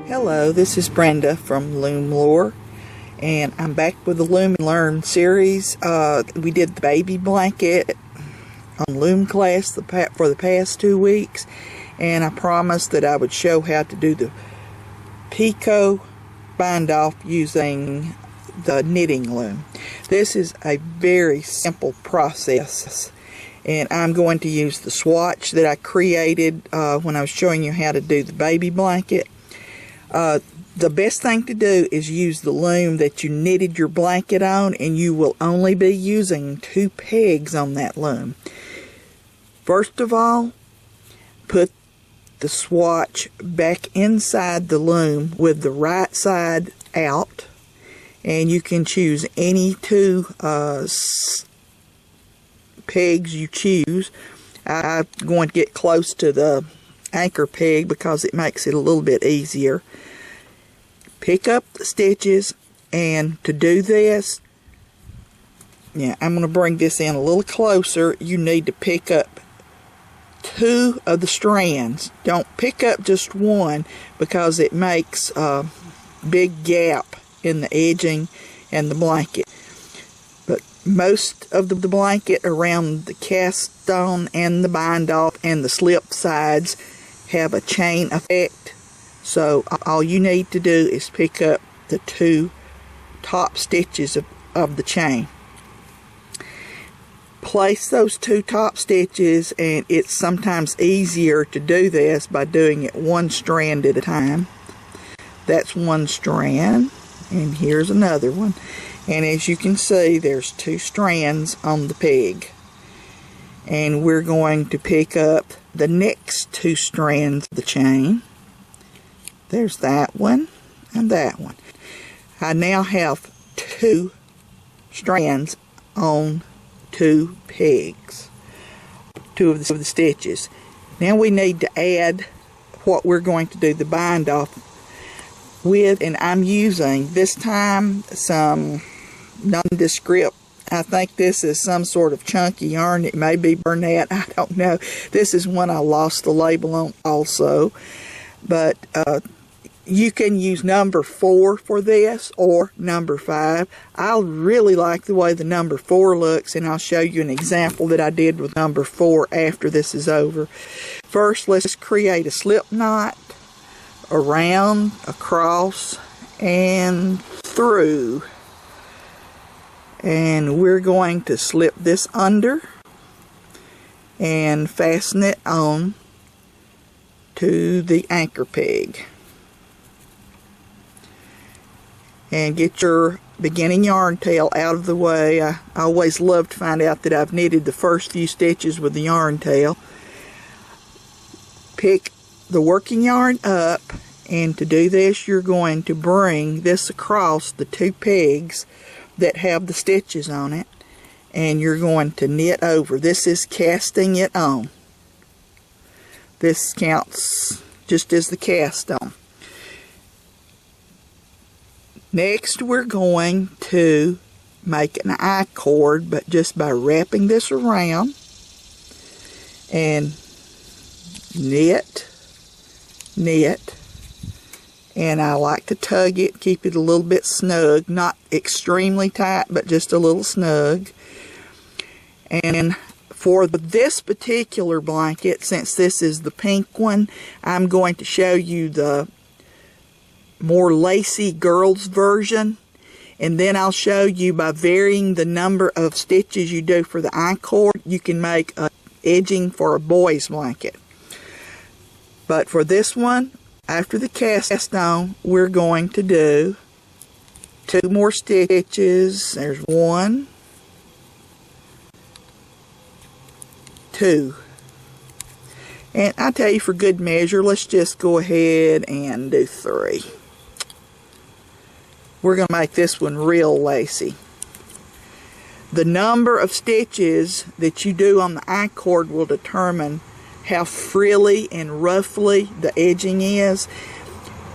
Hello, this is Brenda from Loom Lore, and I'm back with the Loom and Learn series. We did the baby blanket on Loom class for the past 2 weeks, and I promised that I would show how to do the Picot bind off using the knitting loom. This is a very simple process, and I'm going to use the swatch that I created when I was showing you how to do the baby blanket. The best thing to do is use the loom that you knitted your blanket on, and you will only be using 2 pegs on that loom. First of all, put the swatch back inside the loom with the right side out, and you can choose any 2 pegs you choose. I'm going to get close to the anchor peg because it makes it a little bit easier. Pick up the stitches, and to do this, I'm going to bring this in a little closer. You need to pick up 2 of the strands. Don't pick up just one because it makes a big gap in the edging and the blanket. But most of the blanket around the cast on and the bind off and the slip sides have a chain effect, so all you need to do is pick up the 2 top stitches of the chain. Place those 2 top stitches, and it's sometimes easier to do this by doing it 1 strand at a time. That's 1 strand, and here's another one, and as you can see, there's 2 strands on the peg. And we're going to pick up the next 2 strands of the chain. There's that one and that one. I now have 2 strands on 2 pegs, 2 of the stitches. Now we need to add what we're going to do the bind off with, and I'm using this time some nondescript. I think this is some sort of chunky yarn. It may be Bernat. I don't know. This is one I lost the label on also. But you can use number 4 for this or number 5. I really like the way the number 4 looks, and I'll show you an example that I did with number 4 after this is over. First, let's create a slip knot around, across, and through. And we're going to slip this under and fasten it on to the anchor peg. And get your beginning yarn tail out of the way. I always love to find out that I've knitted the first few stitches with the yarn tail. Pick the working yarn up, and to do this you're going to bring this across the 2 pegs that have the stitches on it, and you're going to knit over. This is casting it on. This counts just as the cast on. Next, we're going to make an I-cord, but just by wrapping this around and knit, and I like to tug it, keep it a little bit snug, not extremely tight, but just a little snug. And for this particular blanket, since this is the pink one, I'm going to show you the more lacy girls version, and then I'll show you by varying the number of stitches you do for the I-cord, you can make a edging for a boy's blanket. But for this one, after the cast on, we're going to do 2 more stitches. There's 1, 2. And I tell you, for good measure, let's just go ahead and do 3. We're going to make this one real lacy. The number of stitches that you do on the I-cord will determine how frilly and roughly the edging is.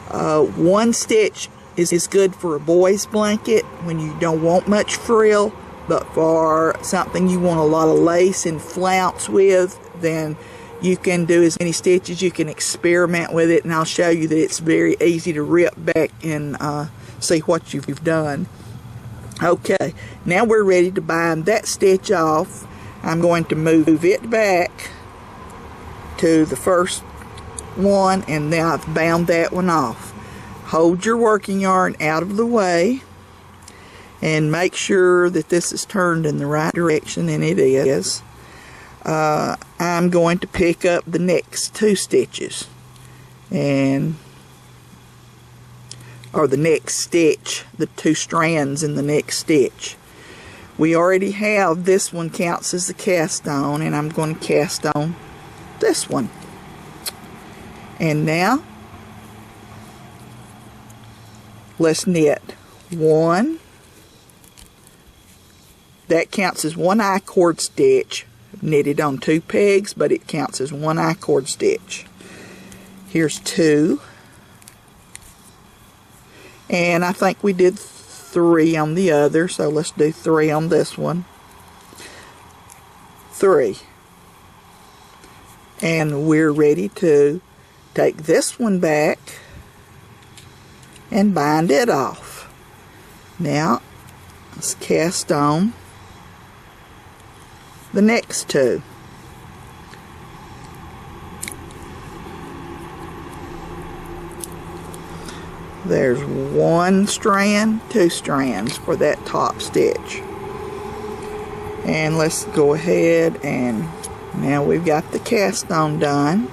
1 stitch is good for a boy's blanket when you don't want much frill, but for something you want a lot of lace and flounce with, then You can do as many stitches. You can experiment with it, and I'll show you that it's very easy to rip back and see what you've done. Okay, now we're ready to bind that stitch off. I'm going to move it back to the first one, and now I've bound that one off. Hold your working yarn out of the way and make sure that this is turned in the right direction, and it is. I'm going to pick up the next 2 stitches, or the next stitch, the 2 strands in the next stitch. We already have this one counts as the cast on, and I'm going to cast on this one. And now let's knit 1. That counts as 1 I-cord stitch. Knitted on 2 pegs, but it counts as 1 I-cord stitch. Here's 2. And I think we did 3 on the other, so let's do 3 on this one. 3. And we're ready to take this one back and bind it off. Now, let's cast on the next 2. There's 1 strand, 2 strands for that top stitch. And let's go ahead, and now we've got the cast on done.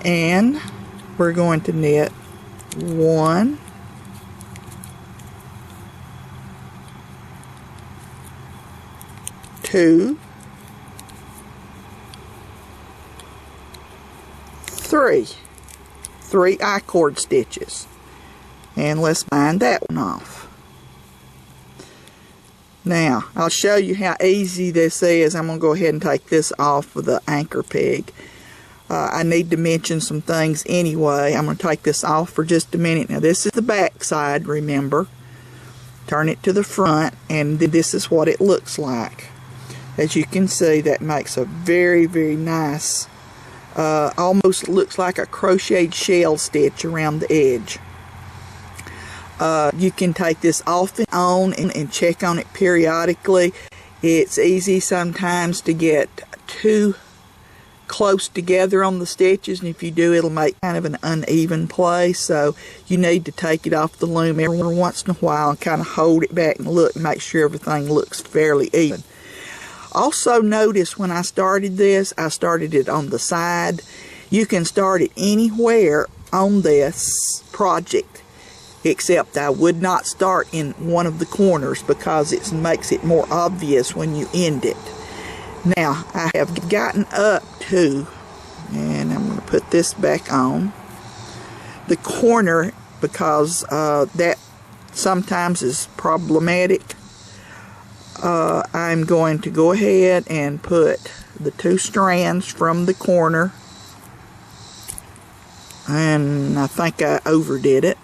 And we're going to knit 1, 2, 3. 3 I-cord stitches. And let's bind that one off. Now, I'll show you how easy this is. I'm going to go ahead and take this off with the anchor peg. I need to mention some things anyway. I'm going to take this off for just a minute. Now, this is the back side, remember. Turn it to the front, and this is what it looks like. As you can see, that makes a very, very nice, almost looks like a crocheted shell stitch around the edge. You can take this off and on and check on it periodically. It's easy sometimes to get too close together on the stitches, and if you do, it'll make kind of an uneven play, so you need to take it off the loom every once in a while and kind of hold it back and look and make sure everything looks fairly even. Also notice when I started this, I started it on the side. You can start it anywhere on this project, except I would not start in one of the corners because it makes it more obvious when you end it. Now, I have gotten up to, and I'm going to put this back on, the corner, because that sometimes is problematic. I'm going to go ahead and put the 2 strands from the corner, and I think I overdid it.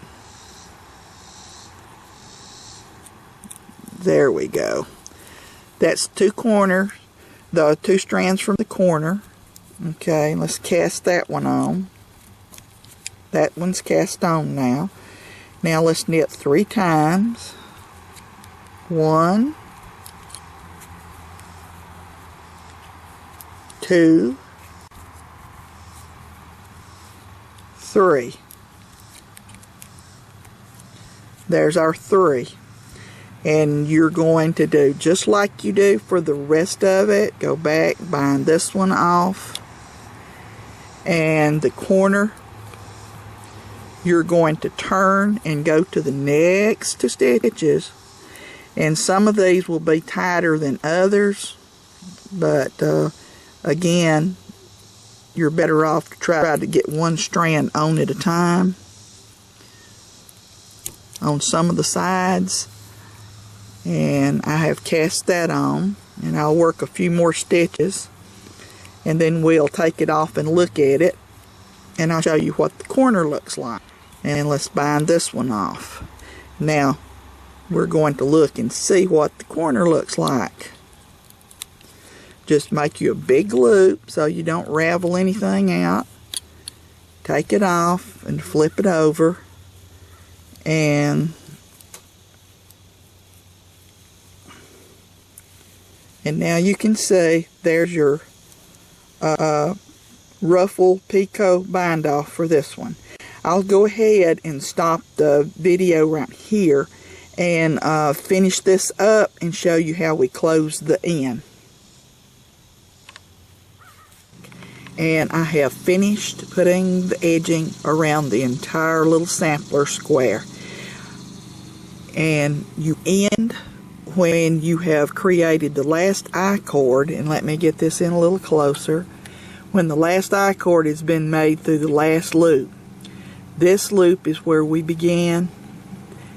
There we go. That's 2 corners. The 2 strands from the corner. Okay, let's cast that one on. That one's cast on now. Now let's knit 3 times. 1, 2, 3. There's our 3. And you're going to do just like you do for the rest of it. Go back, bind this one off, and the corner you're going to turn and go to the next 2 stitches, and some of these will be tighter than others, but again, you're better off to try to get 1 strand on at a time on some of the sides. And I have cast that on, and I'll work a few more stitches, and then we'll take it off and look at it, and I'll show you what the corner looks like. And let's bind this one off. Now we're going to look and see what the corner looks like. just make you a big loop so you don't ravel anything out. Take it off and flip it over, and now you can see there's your ruffle picot bind off for this one. I'll go ahead and stop the video right here and finish this up and show you how we close the end. And I have finished putting the edging around the entire little sampler square. And you end when you have created the last I-cord, and let me get this in a little closer, when the last I-cord has been made through the last loop. This loop is where we began,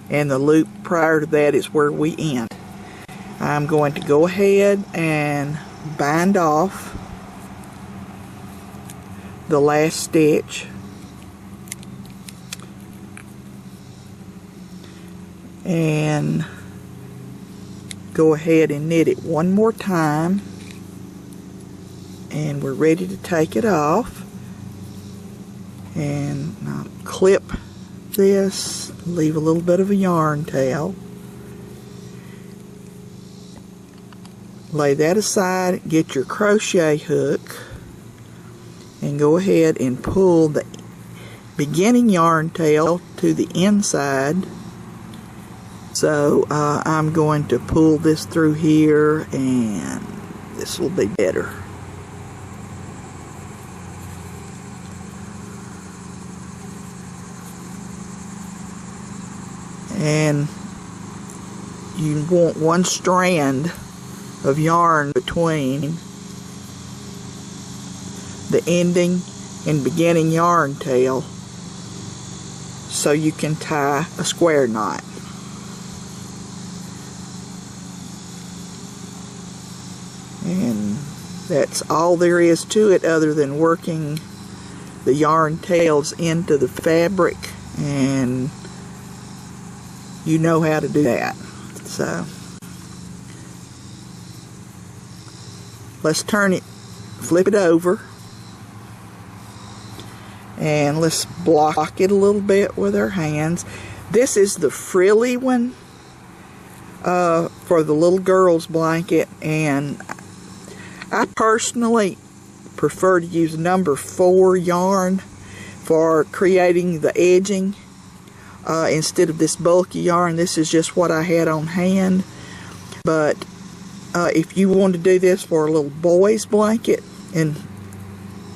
and the loop prior to that is where we end. I'm going to go ahead and bind off the last stitch, and go ahead and knit it one more time, and we're ready to take it off. And I'll clip this, leave a little bit of a yarn tail, lay that aside, get your crochet hook, and go ahead and pull the beginning yarn tail to the inside. So I'm going to pull this through here, and this will be better. And you want one strand of yarn between the ending and beginning yarn tail so you can tie a square knot. And that's all there is to it, other than working the yarn tails into the fabric, and you know how to do that. So let's turn it, flip it over, and let's block it a little bit with our hands. This is the frilly one for the little girl's blanket, and I personally prefer to use number 4 yarn for creating the edging instead of this bulky yarn. This is just what I had on hand. But if you want to do this for a little boy's blanket, and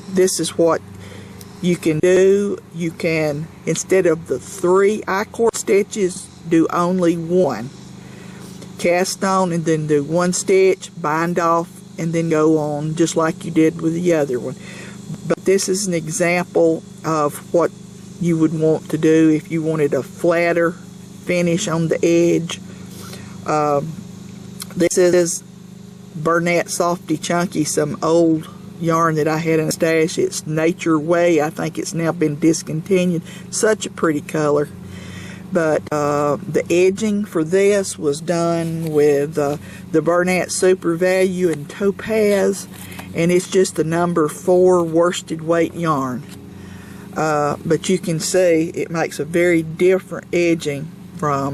this is what you can do, you can, instead of the 3 I-cord stitches, do only 1. Cast on and then do 1 stitch, bind off, and then go on just like you did with the other one. But this is an example of what you would want to do if you wanted a flatter finish on the edge. This is Bernat Softy Chunky, some old yarn that I had in a stash. It's Nature Way. I think it's now been discontinued. Such a pretty color. But the edging for this was done with the Bernat Super Value in Topaz, and it's just the number 4 worsted weight yarn. But you can see it makes a very different edging from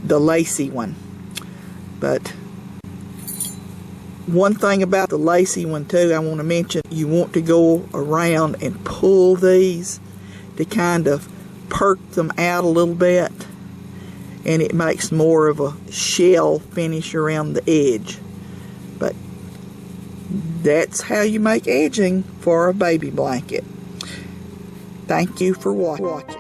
the lacy one. But one thing about the lacy one too, I want to mention, you want to go around and pull these to kind of perk them out a little bit, and it makes more of a shell finish around the edge. But that's how you make edging for a baby blanket. Thank you for watching.